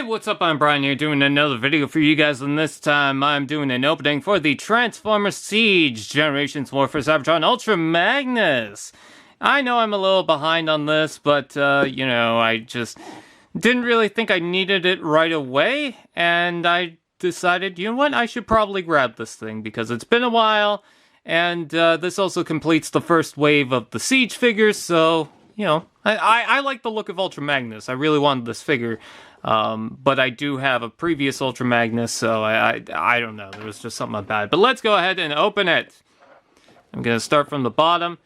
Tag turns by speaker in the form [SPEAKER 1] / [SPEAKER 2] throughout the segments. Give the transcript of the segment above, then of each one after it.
[SPEAKER 1] What's up? I'm Brian here doing another video for you guys, and this time I'm doing an opening for the Transformers Siege Generations War for Cybertron Ultra Magnus. I know I'm a little behind on this, but, you know, I just didn't really think I needed it right away, and I decided, you know what, I should probably grab this thing, because it's been a while, and this also completes the first wave of the Siege figures, so, you know, I like the look of Ultra Magnus. I really wanted this figure. But I do have a previous Ultra Magnus, so I don't know. There was just something about it. But let's go ahead and open it. I'm going to start from the bottom.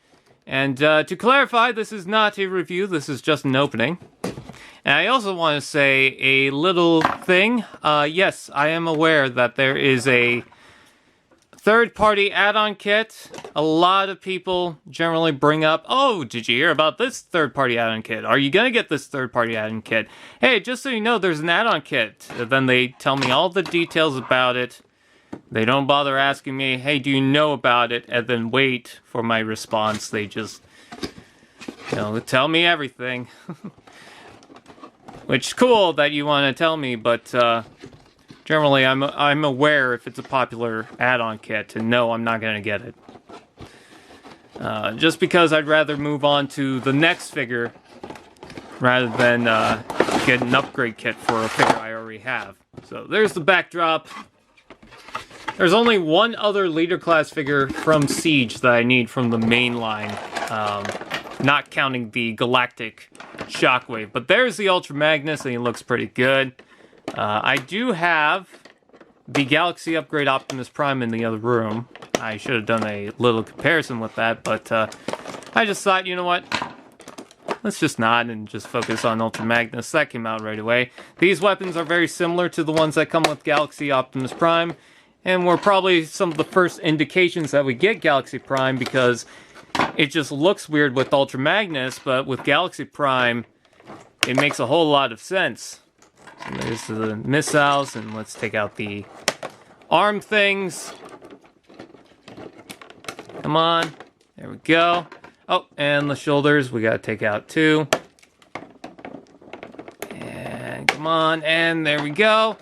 [SPEAKER 1] And to clarify, this is not a review. This is just an opening. And I also want to say a little thing. Yes, I am aware that there is a third-party add-on kit. A lot of people generally bring up, oh, did you hear about this third-party add-on kit? Are you going to get this third-party add-on kit? Hey, just so you know, there's an add-on kit. Then they tell me all the details about it. They don't bother asking me, hey, do you know about it? And then wait for my response. They just, you know, tell me everything. Which is cool that you want to tell me, but, generally, I'm aware if it's a popular add-on kit, and no, I'm not going to get it. Just because I'd rather move on to the next figure, rather than get an upgrade kit for a figure I already have. So, there's the backdrop. There's only one other leader class figure from Siege that I need from the main line, not counting the Galactic Shockwave. But there's the Ultra Magnus, and he looks pretty good. I do have the Galaxy Upgrade Optimus Prime in the other room. I should have done a little comparison with that, but I just thought, you know what? Let's just not and just focus on Ultra Magnus. That came out right away. These weapons are very similar to the ones that come with Galaxy Optimus Prime, and were probably some of the first indications that we get Galaxy Prime, because it just looks weird with Ultra Magnus, but with Galaxy Prime, it makes a whole lot of sense. And there's the missiles, and let's take out the arm things. Come on. There we go. Oh, and the shoulders we gotta take out too. And come on, and there we go.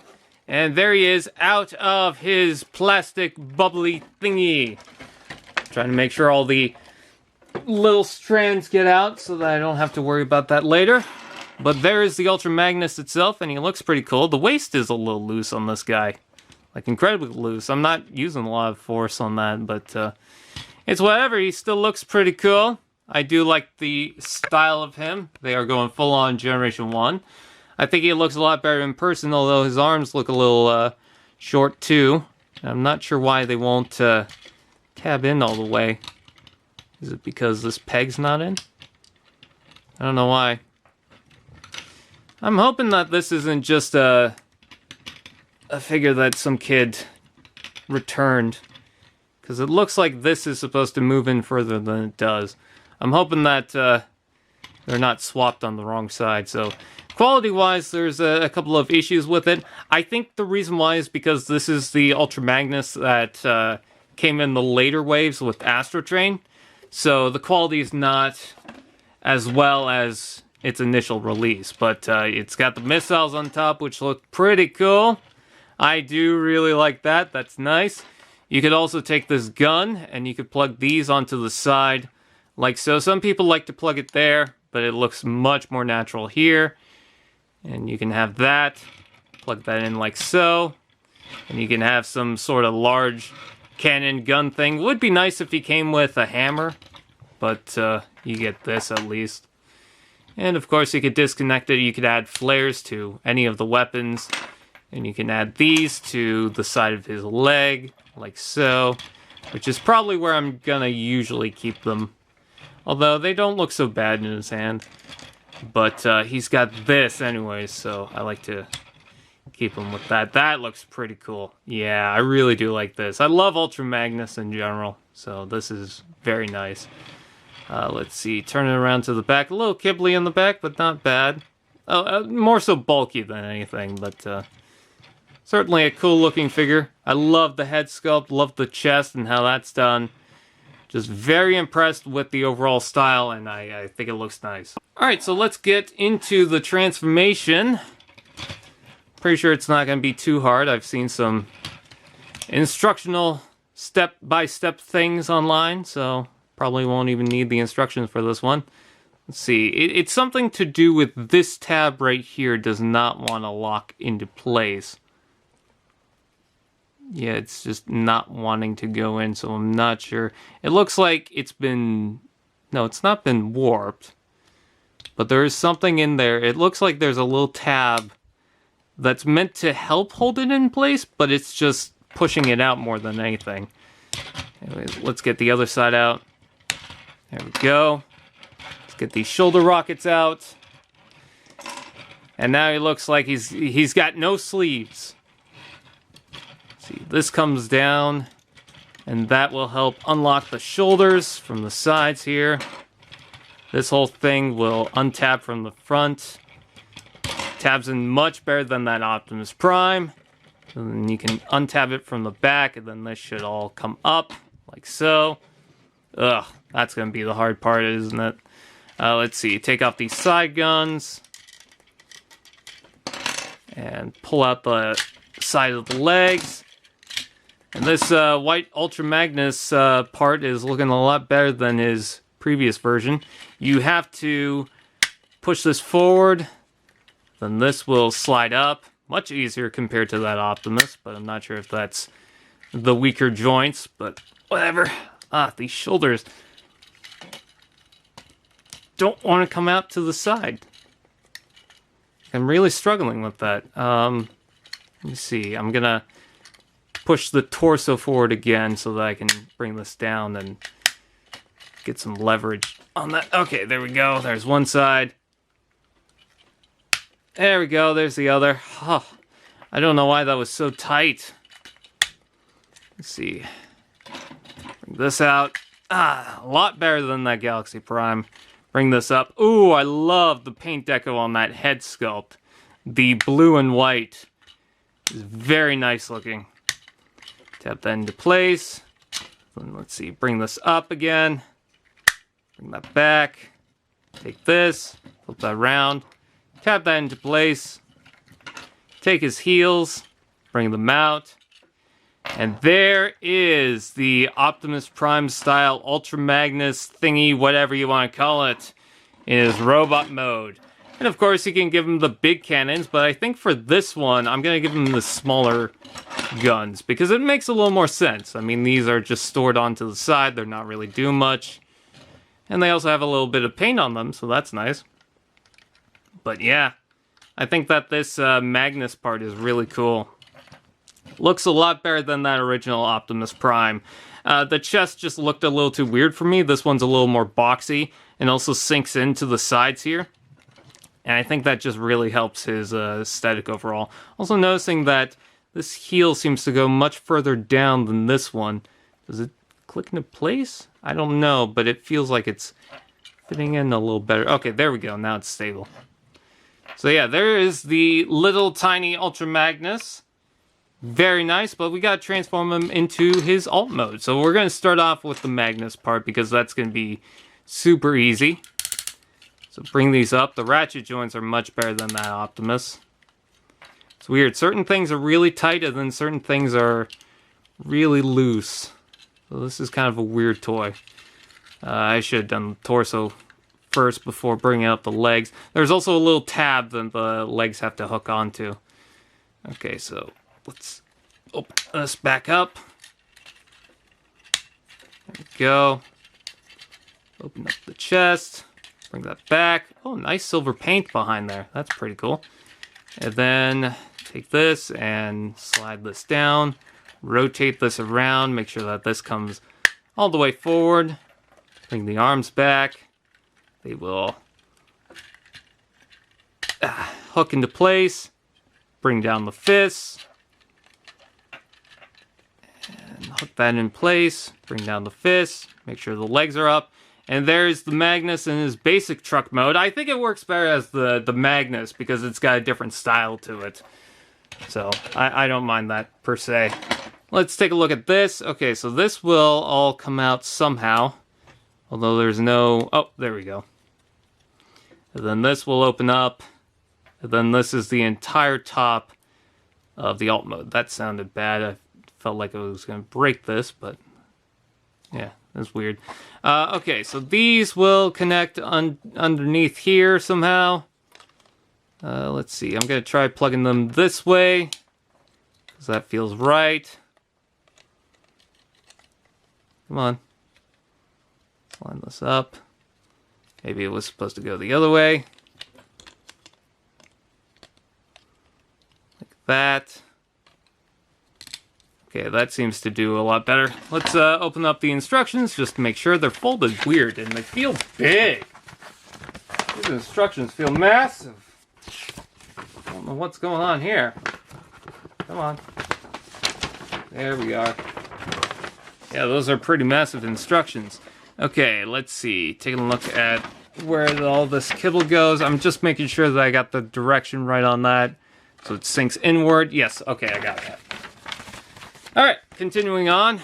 [SPEAKER 1] And there he is, out of his plastic bubbly thingy. Trying to make sure all the little strands get out so that I don't have to worry about that later. But there is the Ultra Magnus itself, and he looks pretty cool. The waist is a little loose on this guy. Like, incredibly loose. I'm not using a lot of force on that, but it's whatever. He still looks pretty cool. I do like the style of him. They are going full-on Generation 1. I think he looks a lot better in person, although his arms look a little short, too. I'm not sure why they won't tab in all the way. Is it because this peg's not in? I don't know why. I'm hoping that this isn't just a figure that some kid returned. Because it looks like this is supposed to move in further than it does. I'm hoping that they're not swapped on the wrong side. So, quality-wise, there's a couple of issues with it. I think the reason why is because this is the Ultra Magnus that came in the later waves with Astro Train. So, the quality is not as well as its initial release, but it's got the missiles on top, which look pretty cool. I do really like that. That's nice. You could also take this gun, and you could plug these onto the side, like so. Some people like to plug it there, but it looks much more natural here. And you can have that, plug that in like so, and you can have some sort of large cannon gun thing. Would be nice if he came with a hammer, but you get this at least. And of course you could disconnect it, you could add flares to any of the weapons. And you can add these to the side of his leg, like so. Which is probably where I'm gonna usually keep them. Although they don't look so bad in his hand. But he's got this anyways, so I like to keep him with that. That looks pretty cool. Yeah, I really do like this. I love Ultra Magnus in general, so this is very nice. Let's see, turn it around to the back. A little kibbly in the back, but not bad. More so bulky than anything, but certainly a cool looking figure. I love the head sculpt, love the chest and how that's done. Just very impressed with the overall style, and I think it looks nice. Alright, so let's get into the transformation. Pretty sure it's not going to be too hard. I've seen some instructional step-by-step things online, so probably won't even need the instructions for this one. Let's see. It's something to do with this tab right here does not want to lock into place. Yeah, it's just not wanting to go in, so I'm not sure. It looks like it's been... No, it's not been warped. But there is something in there. It looks like there's a little tab that's meant to help hold it in place, but it's just pushing it out more than anything. Anyways, let's get the other side out. There we go. Let's get these shoulder rockets out. And now he looks like he's got no sleeves. See, this comes down, and that will help unlock the shoulders from the sides here. This whole thing will untab from the front. Tabs in much better than that Optimus Prime. And then you can untab it from the back, and then this should all come up, like so. Ugh, that's going to be the hard part, isn't it? Let's see, take off these side guns. And pull out the side of the legs. And this white Ultra Magnus part is looking a lot better than his previous version. You have to push this forward, then this will slide up. Much easier compared to that Optimus, but I'm not sure if that's the weaker joints, but whatever. Ah, these shoulders don't want to come out to the side. I'm really struggling with that. Let me see, I'm gonna push the torso forward again so that I can bring this down and get some leverage on that. Okay, there we go. There's one side. There we go. There's the other. Oh, I don't know why that was so tight. Let's see. Bring this out. Ah, a lot better than that Galaxy Prime. Bring this up. Ooh, I love the paint deco on that head sculpt. The blue and white is very nice looking. Tap that into place. Then let's see, bring this up again. Bring that back. Take this, flip that around. Tap that into place. Take his heels, bring them out. And there is the Optimus Prime style Ultra Magnus thingy, whatever you want to call it, in his robot mode. And of course you can give him the big cannons, but I think for this one I'm going to give him the smaller guns because it makes a little more sense. I mean, these are just stored onto the side, they're not really doing much. And they also have a little bit of paint on them, so that's nice. But yeah, I think that this Magnus part is really cool. Looks a lot better than that original Optimus Prime. The chest just looked a little too weird for me. This one's a little more boxy and also sinks into the sides here. And I think that just really helps his aesthetic overall. Also noticing that this heel seems to go much further down than this one. Does it click into place? I don't know, but it feels like it's fitting in a little better. Okay, there we go. Now it's stable. So yeah, there is the little tiny Ultra Magnus. Very nice, but we gotta transform him into his alt mode. So we're gonna start off with the Magnus part because that's gonna be super easy. So bring these up. The ratchet joints are much better than that Optimus. It's weird. Certain things are really tight and then certain things are really loose. So this is kind of a weird toy. I should have done the torso first before bringing up the legs. There's also a little tab that the legs have to hook onto. Okay, so let's open this back up. There we go. Open up the chest. Bring that back. Oh, nice silver paint behind there. That's pretty cool. And then take this and slide this down. Rotate this around. Make sure that this comes all the way forward. Bring the arms back. They will hook into place. Bring down the fists. And hook that in place. Bring down the fists. Make sure the legs are up. And there's the Magnus in his basic truck mode. I think it works better as the Magnus because it's got a different style to it. So I don't mind that per se. Let's take a look at this. Okay, so this will all come out somehow. Although there's no... Oh, there we go. And then this will open up. And then this is the entire top. of the alt mode. That sounded bad. I felt like I was going to break this, but yeah, that's weird. Okay, so these will connect underneath here somehow. Let's see. I'm going to try plugging them this way, because that feels right. Come on. Let's line this up. Maybe it was supposed to go the other way. Like that. Okay, that seems to do a lot better. Let's open up the instructions just to make sure they're folded weird, and they feel big. These instructions feel massive. I don't know what's going on here. Come on. There we are. Yeah, those are pretty massive instructions. Okay, let's see. Taking a look at where all this kibble goes. I'm just making sure that I got the direction right on that. So it sinks inward. Yes, okay, I got that. Alright, continuing on.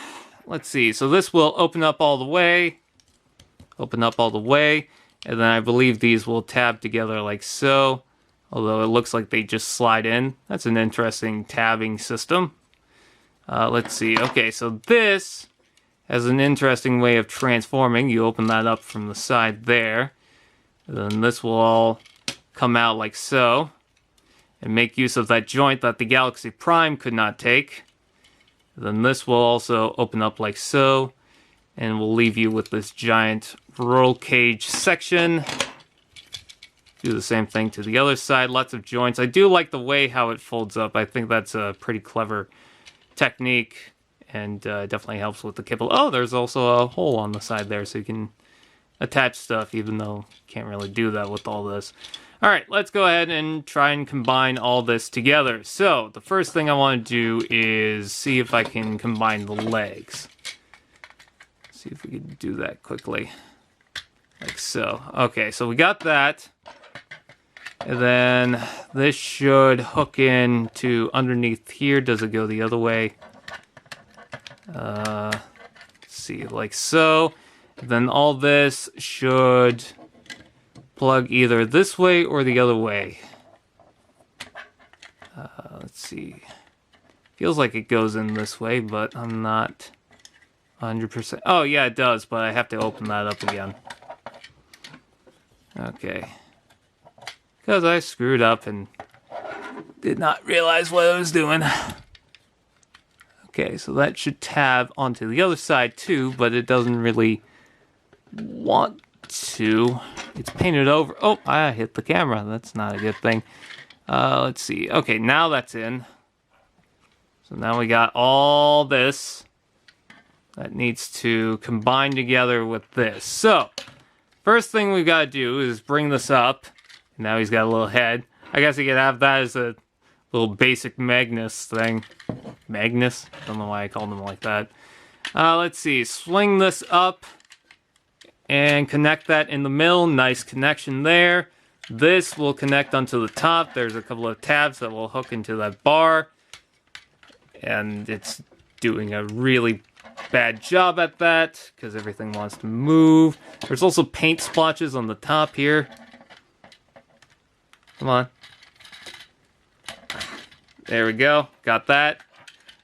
[SPEAKER 1] Let's see. So this will open up all the way. Open up all the way. And then I believe these will tab together like so. Although it looks like they just slide in. That's an interesting tabbing system. Let's see. Okay, so this has an interesting way of transforming. You open that up from the side there. And then this will all come out like so. And make use of that joint that the Galaxy Prime could not take. Then this will also open up like so, and we'll leave you with this giant roll cage section. Do the same thing to the other side, lots of joints. I do like the way how it folds up. I think that's a pretty clever technique, and definitely helps with the kibble. Oh, there's also a hole on the side there, so you can attach stuff, even though you can't really do that with all this. Alright, let's go ahead and try and combine all this together. So, the first thing I want to do is see if I can combine the legs. See if we can do that quickly. Like so. Okay, so we got that. And then this should hook in to underneath here. Does it go the other way? Let's see, like so. Then all this should plug either this way or the other way. Let's see. Feels like it goes in this way, but I'm not 100%. Oh, yeah, it does, but I have to open that up again. Okay. Because I screwed up and did not realize what I was doing. Okay, so that should tab onto the other side too, but it doesn't really want to. It's painted over. Oh, I hit the camera. That's not a good thing. Let's see. Okay, now that's in. So now we got all this that needs to combine together with this. So, first thing we've got to do is bring this up. Now he's got a little head. I guess you could have that as a little basic Magnus thing. Magnus? Don't know why I called him like that. Let's see. Swing this up and connect that in the middle. Nice connection there. This will connect onto the top. There's a couple of tabs that will hook into that bar. And it's doing a really bad job at that because everything wants to move. There's also paint splotches on the top here. Come on. There we go. Got that.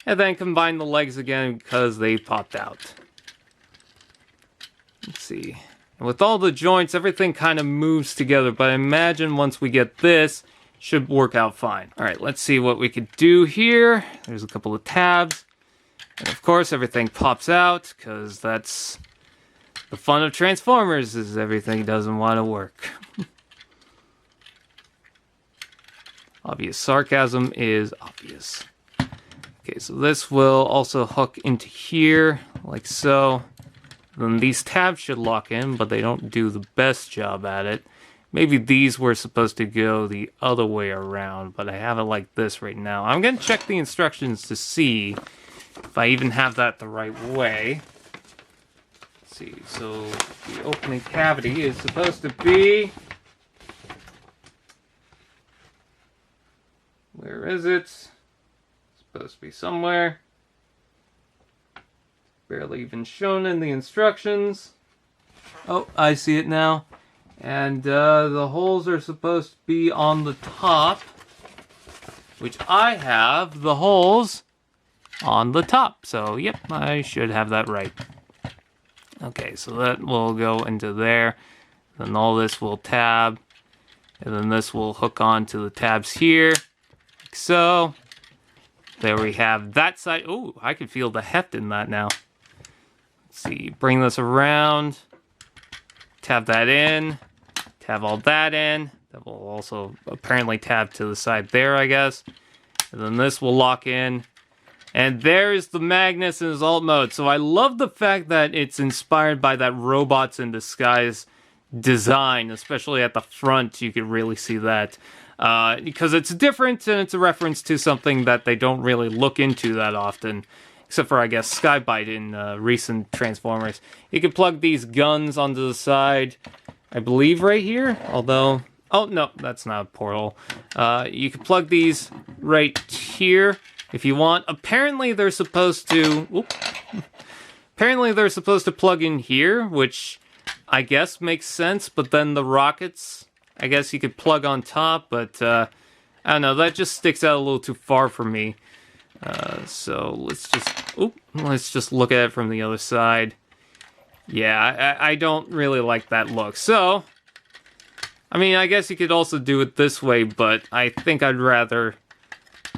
[SPEAKER 1] And then combine the legs again because they popped out. Let's see. And with all the joints, everything kind of moves together. But I imagine once we get this, should work out fine. Alright, let's see what we could do here. There's a couple of tabs. And of course, everything pops out because that's the fun of Transformers, is everything doesn't want to work. Obvious sarcasm is obvious. Okay, so this will also hook into here, like so. Then these tabs should lock in, but they don't do the best job at it. Maybe these were supposed to go the other way around, but I have it like this right now. I'm going to check the instructions to see if I even have that the right way. Let's see, so the opening cavity is supposed to be... Where is it? It's supposed to be somewhere. Barely even shown in the instructions. Oh, I see it now. And the holes are supposed to be on the top. which I have the holes on the top. So, yep, I should have that right. Okay, so that will go into there. Then all this will tab. And then this will hook on to the tabs here. Like so. There we have that side. Ooh, I can feel the heft in that now. Let's see, bring this around. Tab that in. Tab all that in. That will also apparently tab to the side there, I guess. And then this will lock in. And there's the Magnus in his alt mode. So I love the fact that it's inspired by that Robots in Disguise design, especially at the front. You can really see that. Because it's different and it's a reference to something that they don't really look into that often. Except for, I guess, Skybite in recent Transformers. You can plug these guns onto the side, I believe right here. Although, oh no, that's not a portal. You can plug these right here. If you want. Apparently they're supposed to... Apparently they're supposed to plug in here, which I guess makes sense, but then the rockets, I guess you could plug on top, but I don't know, that just sticks out a little too far for me. So let's just look at it from the other side. Yeah, I don't really like that look. So, I mean, I guess you could also do it this way, but I think I'd rather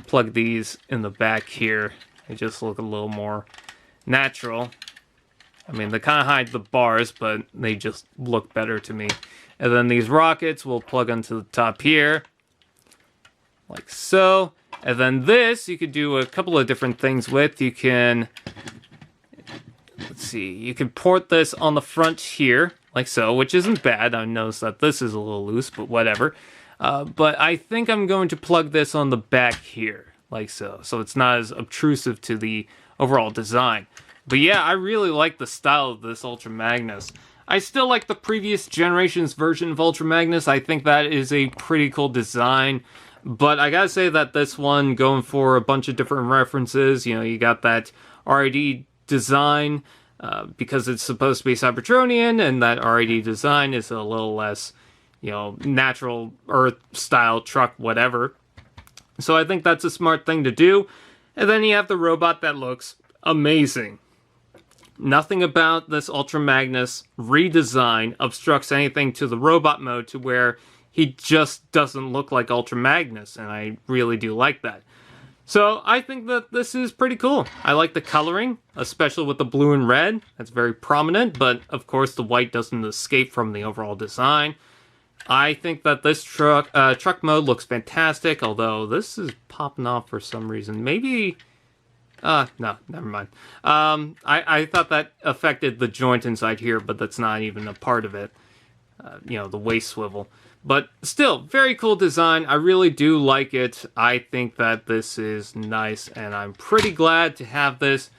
[SPEAKER 1] plug these in the back here. They just look a little more natural. I mean, they kind of hide the bars, but they just look better to me. And then these rockets will plug onto the top here. Like so. And then this, you could do a couple of different things with. You can... Let's see. You can port this on the front here. Like so, which isn't bad. I noticed that this is a little loose, but whatever. But I think I'm going to plug this on the back here, like so. So it's not as obtrusive to the overall design. But yeah, I really like the style of this Ultra Magnus. I still like the previous generation's version of Ultra Magnus. I think that is a pretty cool design. But I gotta say that this one, going for a bunch of different references, you know, you got that RID design, because it's supposed to be Cybertronian, and that RID design is a little less... you know, natural Earth style truck, whatever. So I think that's a smart thing to do. And then you have the robot that looks amazing. Nothing about this Ultra Magnus redesign obstructs anything to the robot mode to where he just doesn't look like Ultra Magnus, and I really do like that. So I think that this is pretty cool. I like the coloring, especially with the blue and red. That's very prominent, but of course the white doesn't escape from the overall design. I think that this truck mode looks fantastic, although this is popping off for some reason. Maybe... no, never mind. I thought that affected the joint inside here, but that's not even a part of it. You know, the waist swivel. But still, very cool design. I really do like it. I think that this is nice, and I'm pretty glad to have this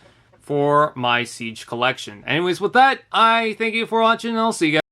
[SPEAKER 1] for my Siege collection. Anyways, with that, I thank you for watching, and I'll see you guys.